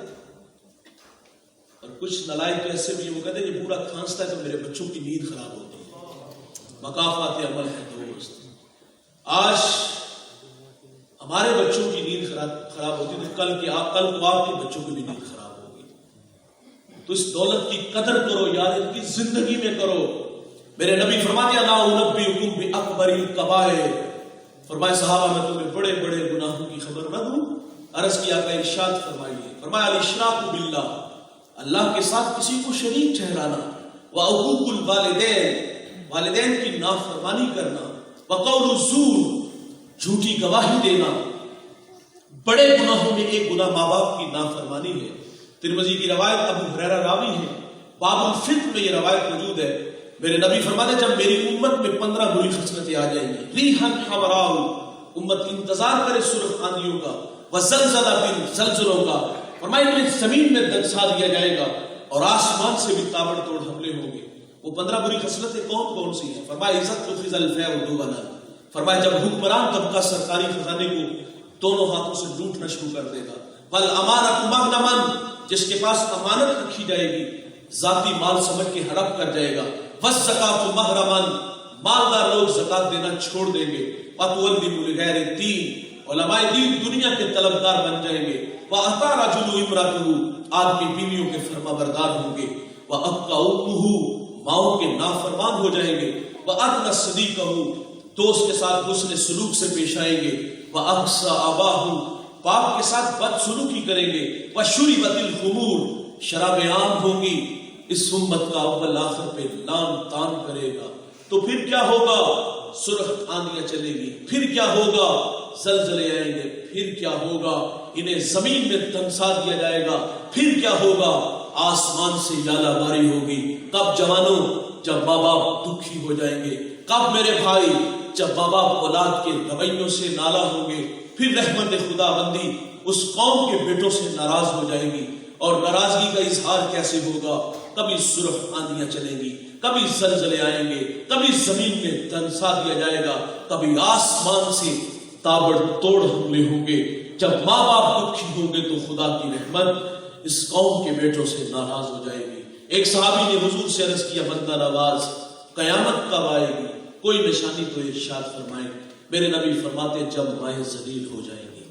اور کچھ نالائق تو ایسے بھی وہ کہتے ہیں یہ بوڑھا کھانستا ہے تو میرے بچوں کی نیند خراب ہوتی ہے۔ مقافات عمل ہے دوست، آج ہمارے بچوں کی نیند خراب ہوتی ہے تو کل کو آپ کے بچوں کی بھی نیند خراب ہوگی۔ تو اس دولت کی قدر کرو یار، ان کی زندگی میں کرو۔ میرے نبی فرماتے ہیں الا انبئکم باکبر الکبائر، فرمائے صحابہ میں تمہیں بڑے بڑے گناہوں کی خبر نہ دوں؟ عرض کیا کہ ارشاد فرمائیے، فرمایا الاشراک باللہ، اللہ کے ساتھ کسی کو شریک ٹھہرانا، وعقوق الوالدین، والدین کی نافرمانی کرنا، وقول الزور، جھوٹی گواہی دینا۔ بڑے گناہوں میں ایک گناہ ماں باپ کی نافرمانی ہے۔ ترمذی کی روایت، ابو ہریرہ راوی ہے، باب الفتن میں یہ روایت موجود ہے۔ میرے نبی فرماتے جب میری امت میں 15 بری خصلتیں آ جائیں گی، ریحن حمراء، امت انتظار کرے سرخ آندھیوں کا، وزلزلہ زلزلوں کا، فرمایا انہیں زمین میں دنسا دیا جائے گا اور آسمان سے بھی تابڑ توڑ حملے ہوں گے۔ وہ 15 بری خصلتیں کون کون سی ہیں؟ فرمایا عزت تخذ الفیء ودونا، فرمایا جب حکمران طبقہ سرکاری خزانے کو دونوں ہاتھوں سے لوٹنا شروع کر دے گا، والامانۃ مغنمن، جس کے پاس امانت رکھی جائے گی ذاتی مال سمجھ کے ہڑپ کر جائے گا، والزکاۃ مغرمن، مالدار لوگ زکات دینا چھوڑ دیں گے، وتولوا لغیر الدین، علماء دین دنیا کے طلبگار بن جائیں گے، وَأَطَاعَ رَجُلُ امْرَأَتَهُ، آدمی بیویوں کے فرما بردار ہوں گے، وَأَبْقَى أُمُّهُ، ماؤں کے نافرمان ہو جائیں گے، وَأَدْنَى صَدِيقَهُ، دوست کے ساتھ حسن سلوک سے پیش آئیں گے، وَأَقْصَى أَبَاهُ، باپ کے ساتھ بد سلوکی کریں گے، وَشُرِبَتِ الْخُمُورُ، شرابیں عام ہوں گی۔ اس امت کا اول آخر پہ لان تان کرے گا، تو پھر کیا ہوگا؟ سرخ آندیاں چلے گی، پھر کیا ہوگا؟ زلزلے آئیں گے، پھر کیا ہوگا؟ انہیں زمین میں دنسا دیا جائے گا، پھر کیا ہوگا؟ آسمان سے یالا باری ہوگی۔ کب جوانوں؟ جب ماں باپ دکھی ہو جائیں گے۔ کب میرے بھائی؟ جب ماں باپ اولاد کے رویوں سے نالا ہوں گے۔ پھر رحمت خدا بندی اس قوم کے بیٹوں سے ناراض ہو جائے گی، اور ناراضگی کا اظہار کیسے ہوگا؟ کبھی سرخ آندیاں چلیں گی، کبھی زلزلے آئیں گے، کبھی زمین میں دنسا دیا جائے گا، کبھی آسمان سے تابڑ توڑ حملے ہوں گے۔ جب ماں باپ دکھی ہوں گے تو خدا کی رحمت اس قوم کے بیٹوں سے ناراض ہو جائے گی۔ ایک صحابی نے حضور سے عرض کیا بندہ نواز، قیامت کب آئے گی؟ کوئی نشانی تو ارشاد فرمائے۔ میرے نبی فرماتے جب مائیں ذلیل ہو جائیں گی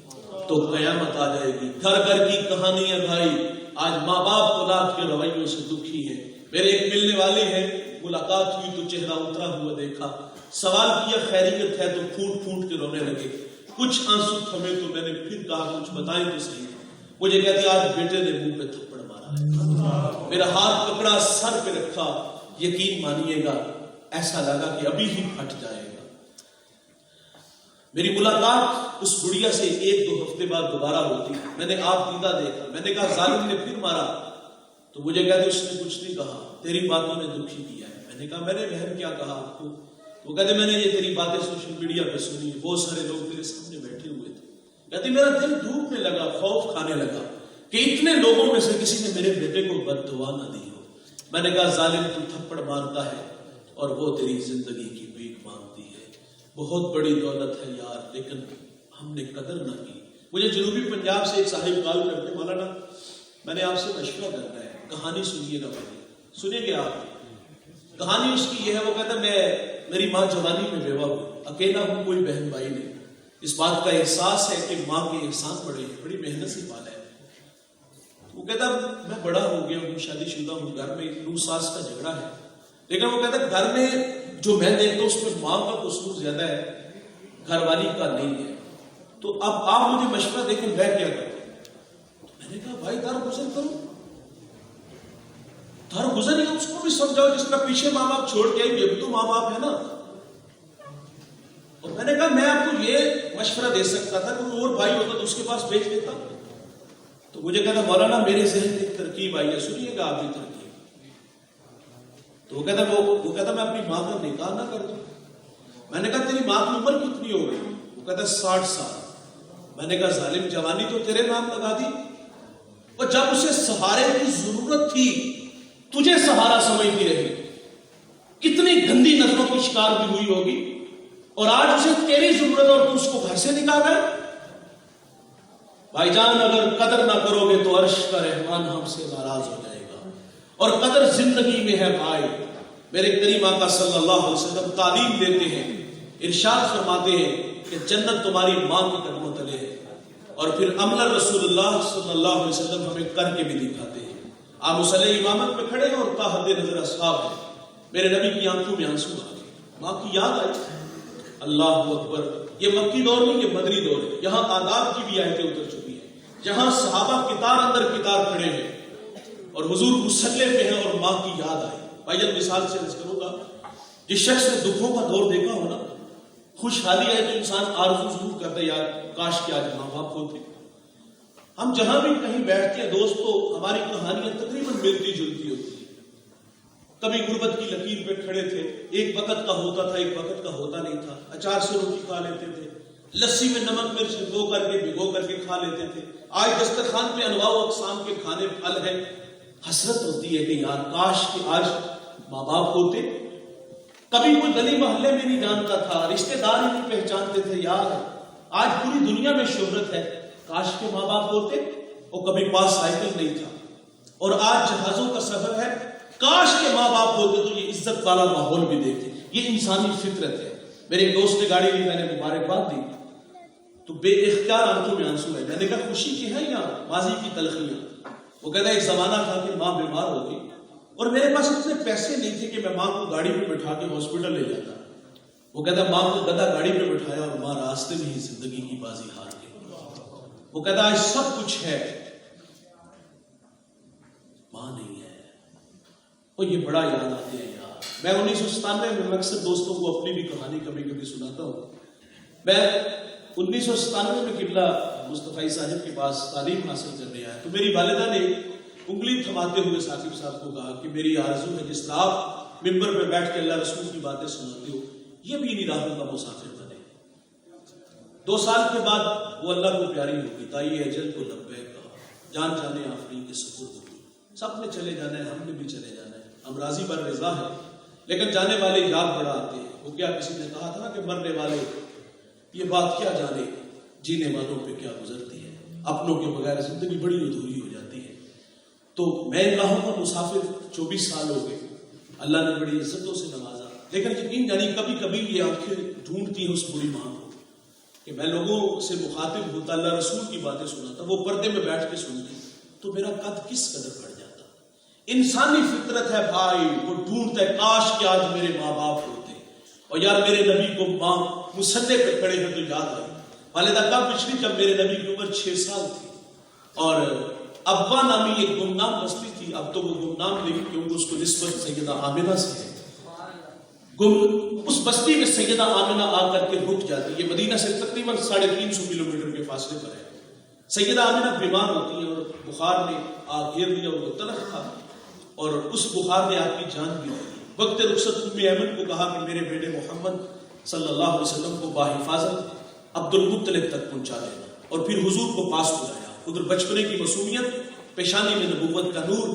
تو قیامت آ جائے گی۔ گھر گھر کی کہانی ہے بھائی، آج ماں باپ اولاد کے رویوں سے دکھی ہے۔ میرے ایک ملنے والے ہیں، ملاقات ہوئی تو چہرہ اترا ہوا دیکھا، سوال کیا خیریت ہے تو پھوٹ پھوٹ کے رونے لگے۔ کچھ آنسو تھمے تو میں نے پھر کہا کچھ بتائیں تو صحیح۔ مجھے کہتے آج بیٹے نے منہ پہ تھپڑ مارا ہے۔ میرا ہاتھ پکڑا، سر پہ رکھا، یقین مانیے گا ایسا لگا کہ ابھی ہی پھٹ جائے گا۔ میری ملاقات اس بڑھیا سے 1-2 ہفتے بعد دوبارہ ہوتی، میں نے آپ دیدہ دیکھا، میں نے کہا ظالم نے پھر مارا، تو مجھے کہتے اس نے کچھ نہیں کہا، تیری باتوں نے دکھی کیا ہے۔ میں نے کہا میں نے بہن کیا کہا آپ کو؟ وہ کہتے میں نے یہ تیری باتیں سوشل میڈیا پہ سنی، بہت سارے لوگ تیرے سامنے بیٹھے ہوئے تھے۔ کہتے میرا دل ڈوبنے لگا، خوف کھانے لگا کہ اتنے لوگوں میں سے کسی نے میرے بیٹے کو بد دعا نہ دی ہو۔ میں نے کہا ظالم تو تھپڑ مارتا ہے اور وہ تیری زندگی کی بھیک مانگتی ہے. بہت بڑی دولت ہے یار لیکن ہم نے قدر نہ کی. مجھے جنوبی پنجاب سے ایک صاحب کال کرتے مولانا میں نے آپ سے مشورہ کرنا ہے, کہانی سنیے گا. سنیں گے آپ؟ کہانی اس کی یہ ہے, وہ کہتا ہے میری ماں جوانی میں بیوہ ہوئی, اکیلا ہوں, کوئی بہن بھائی نہیں. اس بات کا احساس ہے کہ ماں کے احسان بڑے ہیں, بڑی محنت سے پالا ہے. وہ کہتا میں بڑا ہو گیا ہوں, شادی شدہ ہوں, گھر میں نو ساس کا جھگڑا ہے, لیکن وہ کہتا ہے گھر میں جو میں دیکھتا ہوں اس میں ماں کا قصور زیادہ ہے, گھر والی کا نہیں ہے. تو اب آپ مجھے مشورہ دیں کہ میں کیا کروں؟ تو میں نے کہا بھائی در گزر کرو, در گزر یا اس کو بھی سمجھاؤ جس کا پیچھے ماں باپ چھوڑ کے یہ بھی تو ماں باپ ہے نا. اور میں نے کہا میں آپ کو یہ مشورہ دے سکتا تھا کہ اور بھائی ہوتا تو اس کے پاس بھیج دیتا. تو مجھے کہتا مولانا میرے ذہن میں ایک ترکیب آئی ہے, سنیے گا آپ بھی ترکیب. تو وہ کہتا میں اپنی ماں کا نکاح نہ کر دوں. میں نے کہا تیری ماں کی عمر کتنی ہو گئی؟ وہ کہتا 60 سال. میں نے کہا ظالم جوانی تو تیرے نام لگا دی, اور جب اسے سہارے کی ضرورت تھی تجھے سہارا سمجھتی رہی, کتنی گندی نظروں کی شکار بھی ہوئی ہوگی, اور آج اسے تیری ضرورت اور تو اس کو گھر سے نکال گئے. بھائی جان اگر قدر نہ کرو گے تو عرش کا رحمان ہم سے ناراض ہو جائے گا, اور قدر زندگی میں ہے بھائی. میرے کریم آقا صلی اللہ علیہ وسلم تعلیم دیتے ہیں, ارشاد فرماتے ہیں کہ جنت تمہاری ماں کے قدموں تلے ہے, اور پھر عمل رسول اللہ صلی اللہ علیہ وسلم ہمیں کر کے بھی دکھاتے ہیں. آپ مصلی امامت میں کھڑے ہیں اور تا حد نظر اصحاب ہیں. میرے نبی کی آنکھوں میں آنسو آ گئے, ماں کی یاد آئی. اللہ اکبر, یہ مکی دور نہیں, یہ مدنی دور ہے. یہاں آداب کی بھی آیتیں اتر چکی ہیں, جہاں صحابہ کتار اندر کتار کھڑے ہیں اور حضور مصلی پہ ہیں اور ماں کی یاد آئی. بھائی جب مثال سے عرض کروں گا, جس شخص نے دکھوں کا دور دیکھا ہو نا, خوشحالی ہے تو انسان آرزو ضرور کرتا ہے یار کاش کہ آج ماں باپ ہوتے. ہم جہاں بھی کہیں بیٹھتے ہیں دوست, تو ہماری کہانیاں تقریباً ملتی جلتی ہوتی ہیں. کبھی غربت کی لکیر پہ کھڑے تھے, ایک وقت کا ہوتا تھا ایک وقت کا ہوتا نہیں تھا, اچار سے روٹی کھا لیتے تھے, لسی میں نمک مرچ بھگو کر کے کھا لیتے تھے. آج دسترخوان پہ انواع و اقسام کے کھانے پھل ہیں. حسرت ہوتی ہے کہ یار کاش کہ آج ماں باپ ہوتے. کبھی کوئی گلی محلے میں نہیں جانتا تھا, رشتے دار ہی نہیں پہچانتے تھے, یار آج پوری دنیا میں شہرت ہے, کاش کے ماں باپ ہوتے. اور کبھی پاس سائیکل نہیں تھا اور آج جہازوں کا سفر ہے, کاش کے ماں باپ ہوتے تو یہ عزت والا ماحول بھی دیکھتے. یہ انسانی فطرت ہے. میرے ایک دوست نے گاڑی لی, میں نے مبارکباد دی تو بے اختیار آنکھوں میں آنسو ہے. میں نے کہا خوشی کی ہے یا ماضی کی تلخیاں؟ وہ کہتا ہے ایک زمانہ تھا کہ ماں بیمار ہو گئی اور میرے پاس اتنے پیسے نہیں تھے کہ میں ماں کو گاڑی پہ بٹھا کے ہاسپٹل لے جاتا. وہ کہتا ماں کو گدا گاڑی پہ بٹھایا اور ماں راستے میں ہی زندگی کی بازی ہار گئی. وہ کہتا آج سب کچھ ہے, ماں نہیں ہے. اور یہ بڑا یاد آتے ہیں یار. میں 1997 میں اکثر دوستوں کو اپنی بھی کہانی کبھی کبھی سناتا ہوں. میں 1997 میں قبلہ مصطفی صاحب کے پاس تعلیم حاصل کرنے آیا تو میری والدہ نے انگلی تھماتے ہوئے ثاقب صاحب کو کہا کہ میری آرزو ہے جس طرح آپ ممبر پہ بیٹھ کے اللہ رسول کی باتیں سناتے ہو, یہ بھی انہی راہوں کا مسافر بنے. 2 سال کے بعد وہ اللہ کو پیاری ہوگی. تائی اجل کو لبیک کہا, جان جانے آفرین کے سپرد ہوگی. سب نے چلے جانا ہے, ہم نے بھی چلے جانا ہے, ہم راضی بر رضا ہے, لیکن جانے والے یاد بڑا آتے ہیں. وہ کیا کسی نے کہا تھا نا کہ مرنے والے یہ بات کیا جانے جینے والوں پہ کیا گزرتی ہے, اپنوں کے بغیر زندگی بڑی ادھوری ہو جاتی ہے. تو میں ان راہوں کا مسافر 24 سال ہو گئے. اللہ نے بڑی عزتوں سے نوازا, لیکن یقین یعنی کبھی کبھی یہ آنکھیں ڈھونڈتی ہیں اس بری ماں کو کہ میں لوگوں سے مخاطب ہوتا, اللہ رسول کی باتیں سناتا, وہ پردے میں بیٹھ کے سنتی تو میرا قد کس قدر بڑھ جاتا. انسانی فطرت ہے بھائی, وہ ڈھونڈتا ہے کاش کہ آج میرے ماں باپ ہوتے. اور یار میرے نبی کو ماں مصلی پہ کھڑے ہیں تو یاد آئی. والدہ کا پچھلی جب میرے نبی کی عمر 6 سال تھی اور ابا نامی ایک گمنام بستی تھی. اب تو وہ گمنام نہیں کیونکہ اس کو نسبت سیدہ آمنہ سے ہے. اس بستی میں سیدہ آمنہ آ کر کے رک جاتی. یہ مدینہ سے تقریباً 350 کلومیٹر کے فاصلے پر ہے. سیدہ آمنہ بیمار ہوتی ہیں اور بخار نے آ گھیر لیا, ان کو تلخ تھا اور اس بخار نے آپ کی جان بھی لی. وقت رخصت ام ایمن کو کہا کہ میرے بیٹے محمد صلی اللہ علیہ وسلم کو باحفاظت عبد المطلب تک پہنچا دینا, اور پھر حضور کو پاس بلایا. ادھر بچپنے کی معصومیت, پیشانی میں نبوت کا نور,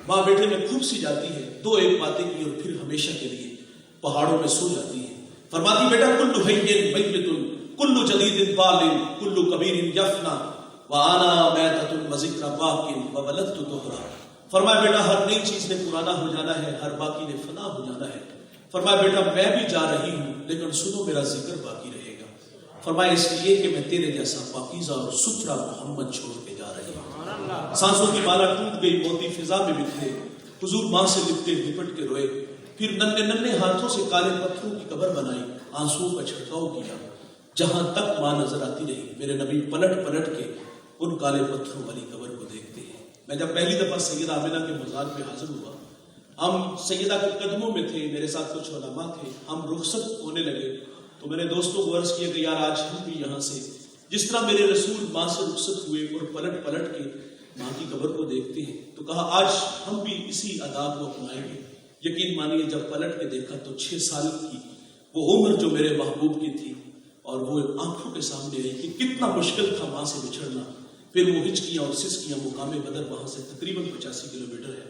ماں بیٹے میں خوب سی جاتی ہے. 2 ایک باتیں کی اور پھر ہمیشہ کے لیے پہاڑوں میں سو جاتی ہے. فرماتی بیٹا کل حی میت کل جدید بال کل کبیر یفنا وانا میتۃ وذکر باق وولدت طہرا. فرمایا بیٹا ہر نئی چیز نے پرانا ہو جانا ہے، ہر باقی نے فنا ہو جانا ہے. فرمایا بیٹا میں بھی جا رہی ہوں لیکن سنو میرا ذکر باقی رہے گا. فرمایا اس لیے کہ میں تیرے جیسا پاکیزہ اور ستھرا محمد چھوڑ کے جا رہی ہوں. سانسوں کی مالا ٹوٹ گئی، موتی فضا میں بکھرے. حضور ماں سے لپٹ کے روئے، پھر ننھے ہاتھوں سے کالے پتھروں کی قبر بنائی، آنسوؤں کا چھڑکاؤ کیا. جہاں تک ماں نظر آتی رہی میرے نبی پلٹ کے ان کالے پتھروں والی قبر کو دیکھتے ہیں. میں جب پہلی دفعہ سیدہ آمنہ کے مزار پہ حاضر ہوا، ہم سیدہ کے قدموں میں تھے، میرے ساتھ کچھ علماء تھے. ہم رخصت ہونے لگے تو میں نے دوستوں کو عرض کیا کہ یار آج ہم بھی یہاں سے جس طرح میرے رسول ماں سے رخصت ہوئے اور پلٹ کے ماں کی قبر کو دیکھتے ہیں، تو کہا آج ہم بھی اسی آداب کو اپنائیں گے. یقین مانیے جب پلٹ کے دیکھا تو 6 سال کی وہ عمر جو میرے محبوب کی تھی اور وہ آنکھوں کے سامنے رہی کہ کتنا مشکل تھا ماں سے بچھڑنا. پھر وہ ہچکیاں اور سسکیاں، مقام بدر وہاں سے تقریباً 85 کلومیٹر ہے.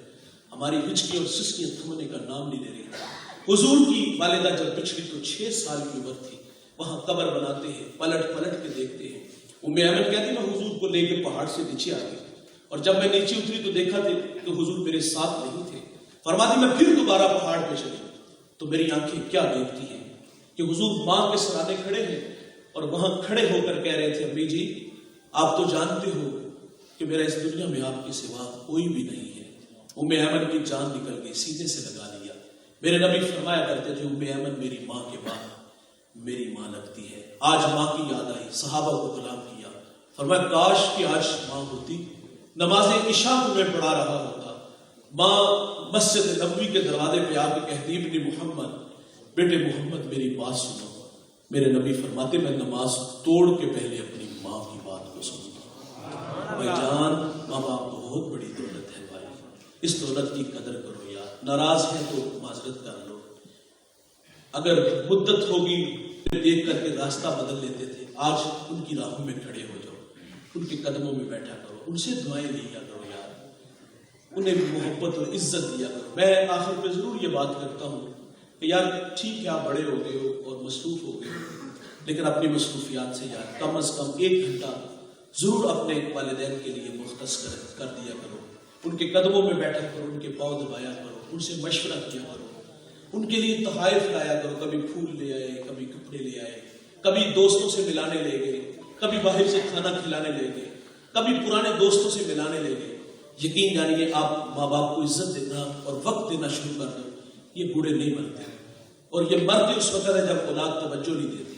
ہماری ہچکیاں اور سسکیاں تھمنے کا نام نہیں لے رہی. حضور کی والدہ جب بچھڑی تو 6 سال کی عمر تھی. وہاں قبر بناتے ہیں، پلٹ کے دیکھتے ہیں. ام ایمن کہتی میں حضور کو لے کے پہاڑ سے نیچے آ گئی اور جب میں نیچے اتری تو دیکھا تو حضور میرے ساتھ نہیں تھے. فرماتی میں پھر دوبارہ پہاڑ پہ چلی تو میری آنکھیں کیا دیکھتی ہیں کہ حضور ماں کے سرانے کھڑے ہیں اور وہاں کھڑے ہو کر کہہ رہے تھے امی جی آپ تو جانتے ہو کہ میرا اس دنیا میں آپ کے سوا کوئی بھی نہیں ہے. ام ایمن کی جان نکل گئی، سینے سے لگا لیا. میرے نبی فرمایا کرتے تھے ام ایمن میری ماں کے بعد میری ماں لگتی ہے. آج ماں کی یاد آئی، صحابہ کو کلام کیا. فرمایا کاش کہ آج ماں ہوتی، نماز عشاء کو میں پڑھا رہا ہوتا، ماں مسجد نبوی کے دروازے پہ آ کے کہتی ابن محمد، بیٹے محمد میری بات سنو. میرے نبی فرماتے میں نماز توڑ کے پہلے اپنی ماں کی بات کو سنتا. بھائی جان ماں باپ بہت بڑی دولت ہے بھائی، اس دولت کی قدر کرو یار. ناراض ہے تو معذرت کر لو، اگر مدت ہوگی دیکھ کر کے راستہ بدل لیتے تھے. آج ان کی راہوں میں کھڑے ہو جاؤ، ان کے قدموں میں بیٹھا کرو، ان سے دعائیں لیا کرو یار، انہیں بھی محبت اور عزت دیا کرو. میں آخر پہ ضرور یہ بات کرتا ہوں کہ یار ٹھیک ہے آپ بڑے ہو گئے ہو اور مصروف ہو گئے ہو، لیکن اپنی مصروفیات سے یار کم از کم 1 گھنٹہ ضرور اپنے والدین کے لیے مختص کر دیا کرو. ان کے قدموں میں بیٹھا کرو، ان کے پاؤں دبایا کرو، ان سے مشورہ کیا کرو، ان کے لیے تحائف لایا کرو. کبھی پھول لے آئے، کبھی کپڑے لے آئے، کبھی دوستوں سے ملانے لے گئے، کبھی باہر سے کھانا کھلانے لے گئے، کبھی پرانے دوستوں سے ملانے لے گئے. یقین جانیے آپ ماں باپ کو عزت دینا اور وقت دینا شروع کر دو، یہ بوڑھے نہیں مرتے. اور یہ مرتے اس وقت ہے جب اولاد توجہ نہیں دیتی.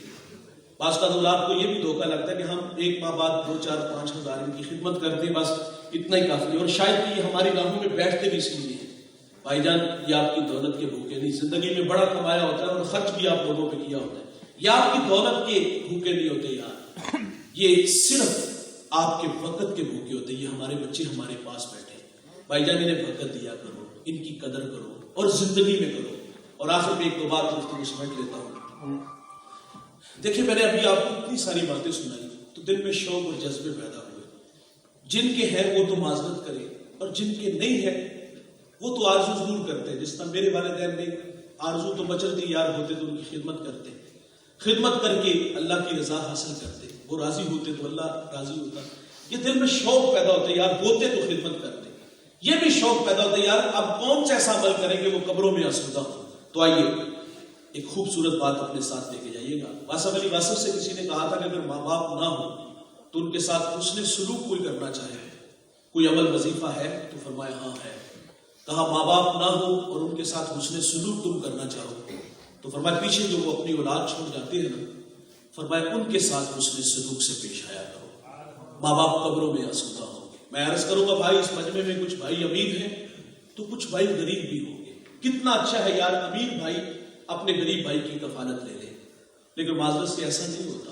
بعض کا اولاد کو یہ بھی دھوکہ لگتا ہے کہ ہم ایک ماں بعد 2 4 5 ہزار ان کی خدمت کرتے ہیں، بس اتنا ہی کافی ہے، اور شاید کہ یہ ہماری راہوں میں بیٹھتے بھی اس لیے. بھائی جان یہ آپ کی دولت کے بھوکے نہیں، زندگی میں بڑا کمایا ہوتا ہے اور خرچ بھی آپ لوگوں پہ کیا ہوتا ہے. یہ آپ کی دولت کے بھوکے نہیں ہوتے یار، یہ صرف آپ کے وقت کے بھوکے ہوتے ہیں. یہ ہمارے بچے ہمارے پاس بیٹھے، بھائی جان انہیں وقت دیا کرو، ان کی قدر کرو اور زندگی میں کرو. اور آخر میں 1 2 بات گفتگو سمیٹ لیتا ہوں. دیکھیں میں نے ابھی آپ کو اتنی ساری باتیں سنائی تو دل میں شوق اور جذبے پیدا ہوئے. جن کے ہیں وہ تو معذرت کرے اور جن کے نہیں ہے وہ تو آرزو ضرور کرتے ہیں. جس طرح میرے والدین نے آرزو تو مچلتی یار ہوتے تو ان کی خدمت کرتے، خدمت کر کے اللہ کی رضا حاصل کرتے، وہ راضی ہوتے تو اللہ راضی ہوتا. یہ دل میں شوق پیدا ہوتا ہے یار ہوتے تو خدمت کرتے. یہ بھی شوق پیدا ہوتا ہے یار اب کون سا ایسا عمل کریں کہ وہ قبروں میں آسودہ ہو. تو آئیے ایک خوبصورت بات اپنے ساتھ لے کے جائیے گا. واصف علی واصف سے کسی نے کہا تھا کہ اگر ماں باپ نہ ہو تو ان کے ساتھ حسن سلوک کوئی کرنا چاہے، کوئی عمل وظیفہ ہے؟ تو فرمایا ہاں ہے. کہا ماں باپ نہ ہو اور ان کے ساتھ حسن سلوک تم کرنا چاہو تو فرمایا پیچھے جو وہ اپنی اولاد چھوڑ جاتے ہیں نا، فرمایا ان کے ساتھ حسن سلوک سے پیش آیا کرو. ماں باپ قبروں میں آسودہ ہوں گے. میں عرض کروں گا بھائی اس مجمع میں کچھ بھائی امیر ہیں تو کچھ بھائی غریب بھی ہوں گے. کتنا اچھا ہے یار امیر بھائی اپنے غریب بھائی کی کفالت لے لے، لیکن معذرت سے ایسا نہیں ہوتا.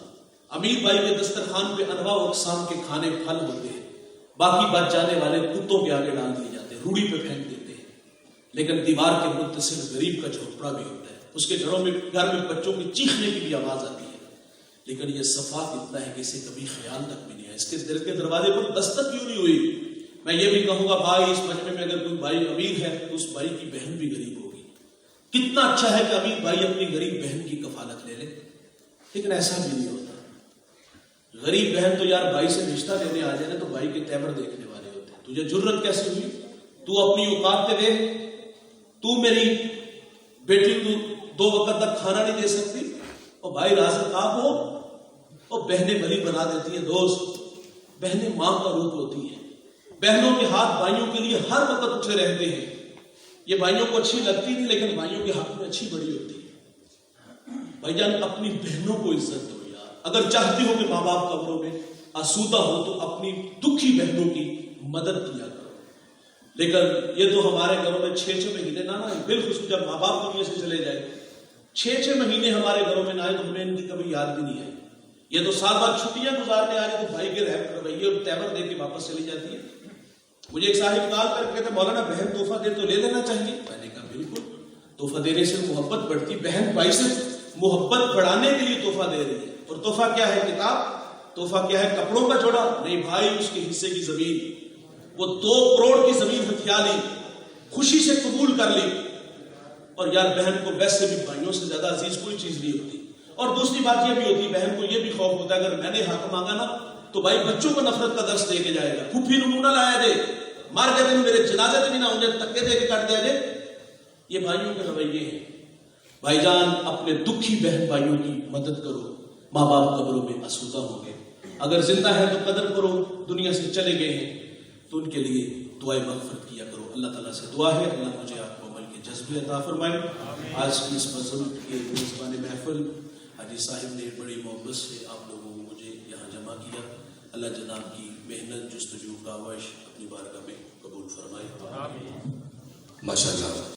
امیر بھائی کے دسترخوان پہ انواع و اقسام کے کھانے پھل ہوتے ہیں، باقی بچ جانے والے کتوں کے آگے ڈال دیے جاتے ہیں، روڑی پہ پھینک دیتے ہیں. لیکن دیوار کے متصل غریب کا جھونپڑا بھی ہوتا ہے، اس کے گھر میں بچوں کے چیخنے کی بھی آواز آتی ہے، لیکن یہ صفات اتنا ہے کہ اسے کبھی خیال تک بھی نہیں ہے. اس کے دل کے دروازے پر دستک کیوں نہیں ہوئی؟ میں یہ بھی کہوں گا بھائی اس مجمع میں اگر کوئی بھائی امیر ہے تو اس بھائی کی بہن بھی غریب ہوگی. کتنا اچھا ہے کہ امیر بھائی اپنی غریب بہن کی کفالت لے لے، لیکن ایسا بھی نہیں ہوتا۔ غریب بہن تو یار بھائی سے رشتہ لینے آ جائے تو بھائی کے تیور دیکھنے والے ہوتے ہیں۔ تجھے جرت کیسے ہوئی؟ تو اپنی اوقات پہ دیکھ، تو میری بیٹی کو 2 وقت تک کھانا نہیں دے سکتی، اور بھائی رازق آپ ہو، اور بہنیں بھلی بنا دیتی ہیں۔ دوست، بہنیں ماں کا روپ ہوتی ہیں۔ بہنوں کے ہاتھ بھائیوں کے لیے ہر وقت اٹھے رہتے ہیں۔ یہ بھائیوں کو اچھی لگتی نہیں، لیکن بھائیوں کے حق میں اچھی بڑی ہوتی ہے۔ بھائی جان، اپنی بہنوں کو عزت دو یار۔ اگر چاہتی ہو کہ ماں باپ قبروں میں آسودہ ہو تو اپنی دکھی بہنوں کی مدد کیا کرو۔ لیکن یہ تو ہمارے گھروں میں 6 مہینے نہ آئے، بالخصوص جب ماں باپ دنیا سے چلے جائے 6 مہینے ہمارے گھروں میں نہ آئے تو ہمیں ان کی کبھی یاد بھی نہیں آئی۔ یہ تو سال بعد چھٹیاں گزارنے آ رہی تو بھائی کے رحم کروائیے اور تیور دے کے واپس چلی جاتی ہے۔ مجھے ایک صاحب کال کر کے کہتے مولانا بہن تحفہ دے تو لے لینا چاہیے۔ میں نے کہا بالکل، تحفہ دینے سے محبت بڑھتی، بہن بھائی سے محبت بڑھانے کے لیے تحفہ دے رہی ہے۔ اور تحفہ کیا ہے؟ کتاب۔ تحفہ کیا ہے؟ کپڑوں کا جوڑا نہیں بھائی، اس کے حصے کی زمین، وہ 2 کروڑ کی زمین ہتھیا لی، خوشی سے قبول کر لی۔ اور یار بہن کو ویسے بھی بھائیوں سے زیادہ عزیز کوئی چیز نہیں ہوتی۔ اور دوسری بات یہ بھی ہوتی، بہن کو یہ بھی خوف ہوتا ہے اگر میں نے حق مانگا نا تو بھائی بچوں کو نفرت کا درس دے کے جائے گا، پھوپھی نمونہ لایا دے، مار کے دن میرے جنازے میں بھی نہ ہوں گے، تکے دے کے کٹ دیا دے۔ یہ بھائیوں کے رویے ہیں۔ بھائی جان، اپنے دکھی بہن بھائیوں کی مدد کرو۔ ماں باپ قبروں میں آسودہ ہوں گے، اگر زندہ ہے تو قدر کرو، دنیا سے چلے گئے ہیں تو ان کے لیے دعائیں مغفرت کیا کرو۔ اللہ تعالیٰ سے دعا ہے اللہ مجھے آپ کو عمل کے جذبے عطا فرمائے۔ آج کی اس مذہب کے میزبان محفل حاجی صاحب نے بڑی محبت سے آپ لوگوں کو مجھے یہاں جمع کیا۔ اللہ جناب کی محنت، جستجو، کاوش اپنی بارگاہ میں قبول فرمائے۔ ماشاء اللہ۔